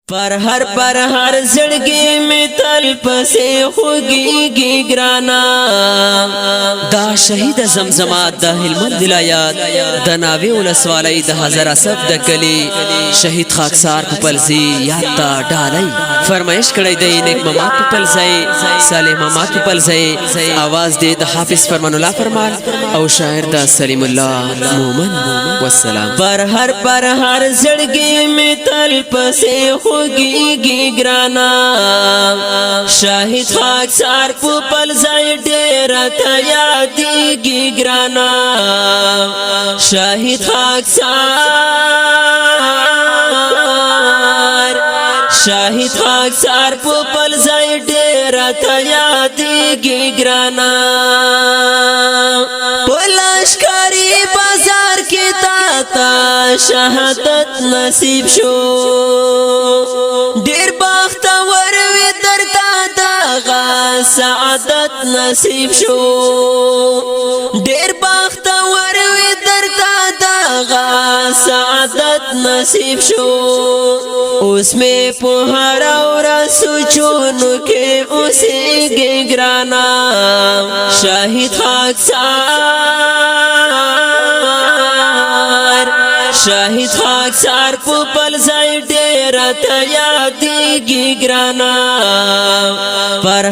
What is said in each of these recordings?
پر هر زړګي می تل پسې خوږيږي ګرانا دا شهید زمزما د هلمند ولایت د ناوې ولسوالۍ د هزار اسد د کلی شهید خاکسار په پلزي یاتا ډاليئ فرمایش کړی دی نیک مما په پلزي صالح مما په پلزي आवाज دی د حافظ فرمان الله فرمان او شاعر د سلیم الله مومن والسلام پر هر زړګي می تل پسې خوږيږي ګرانا شهید خاکسار په پلزي ډېر ته یادېږي ګرانا شهید خاکسار په پلزي ډېر ته یادېږي ګرانا پلشکاری بازار کې تا شهادت نصیب شو ډېر بختور وي درته دغه سعادت نصیب شو ډېر بختور وي درته دغه سعادت نصیب شو اوس مې په هر ورځ سوچونو کې اوسېږي ګرانا شهید خاکسار په پلزي ډېر ته یادېږي ګرانا پر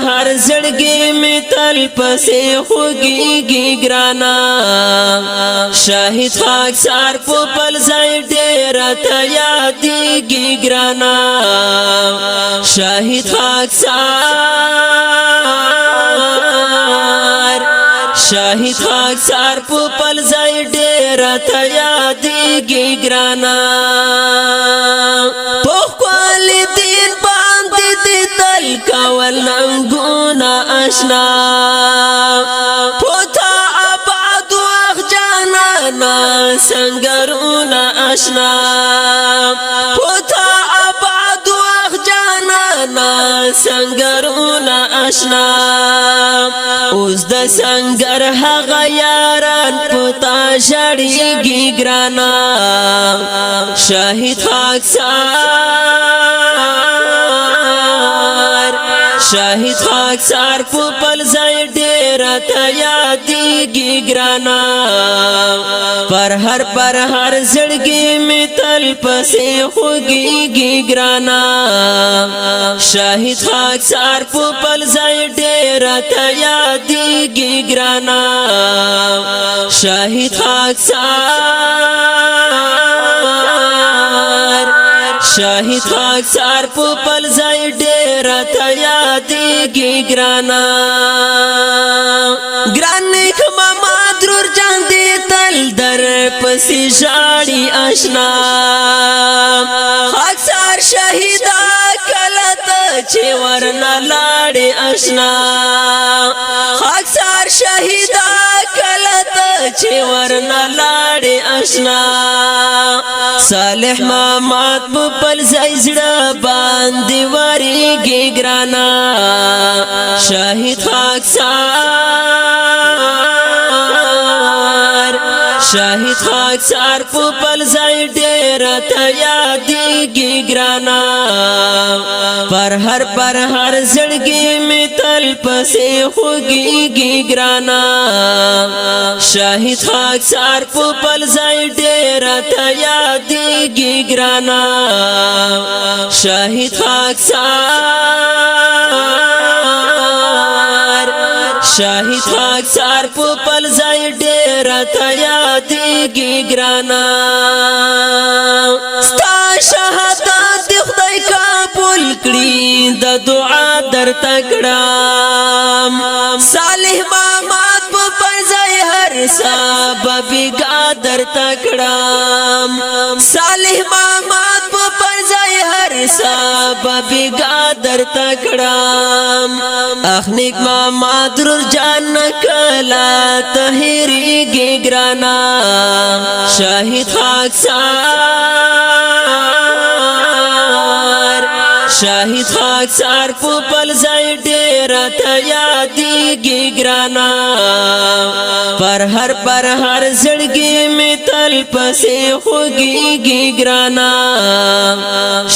هر زړګي می تل پسې خوږيږي ګرانا شهید خاکسار په پلزي ډېر ته یادېږي ګرانا شهید خاکسار په پلزي ډېر ته یادېږي ګرانا په خپل دین باندې دې تل کول ننګونه آشنا پوتا آباد وخت جانانا سنگرونه آشنا پوتا آباد وخت جانانا سنگرونه آشنا اوس د سنگر هغه یاران پتا شړېږي ګرانا شهید خاکسار په پلزي ډېر ته یادېږي ګرانا پر هر زړګي می تل پسې خوږيږي ګرانا شهید خاکسار په پلزي ډېر ته یادېږي ګرانا شهید خاکسار په پلزي ډېر ته یادېږي ګرانا ګران خمما درور جان دې تل در پسې ژاړي آشنا خاکسار شهیدا کله ته چې ورنه لاړې آشنا خاکسار شهیدا کله ته چې ورنه لاړې آشنا صالح مامات په پلزي زړه باندې ورېږي ګرانا شهید خاکسار په پلزي ډېر ته یادېږي ګرانا پر هر زړګي می تل پسې خوږيږي ګرانا شهید خاکسار په پلزي ډېر ته یادېږي ګرانا شهید خاکسار په پلزي ډېر ته یادېږي ګرانا ستا شهادت دې خدای قبول کړي د دعا درته کړم صالح مامات په پلزي هر سبب درته کړم صالح مامات په پلزي هر سبب درته کړم اخنیک ماما درور جان کلا تهریږي ګرانا شهید شهید خاکسار په پل ځای ډېر ته یادېږي ګرانا پر هر زړګي مې تل پسې خوږېږي ګرانا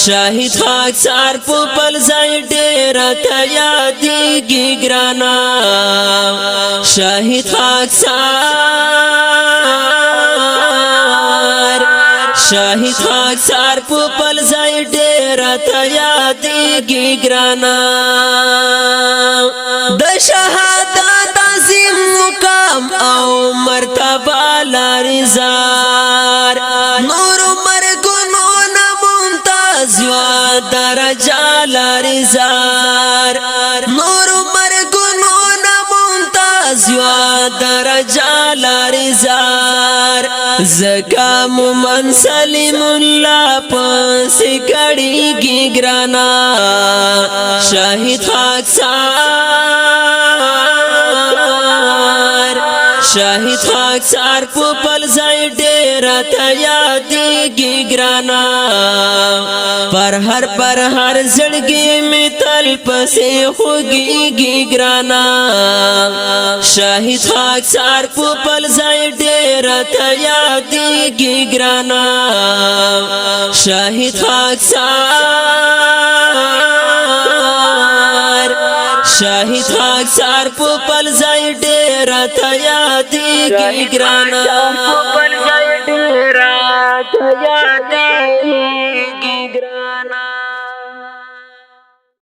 شهید خاکسار په پل ځای ډېر ته یادېږي ګرانا شهید خاکسار شهید خاکسار په پل ځای ډېر ته یادېږي ګرانا د شهادت عظیم مقام او مرتبه لري زار نور مرګونو نه ممتاز یوه درجه لري زار نور مرګونو نه ممتاز یوه درجه لري زار زکا مومن سلیم الله پسې کړيږي ګرانا شهید خاکسار شهید خاکسار په پل ځای ډېر ته یادېږي ګرانا پر هر زړګي مې تل پسې خوږېږي ګرانا شهید خاکسار په پل ځای ډېر ته یادېږي ګرانا شهید خاکسار شهید خاکسار په پل ځای ډېر ته یادېږي ګرانا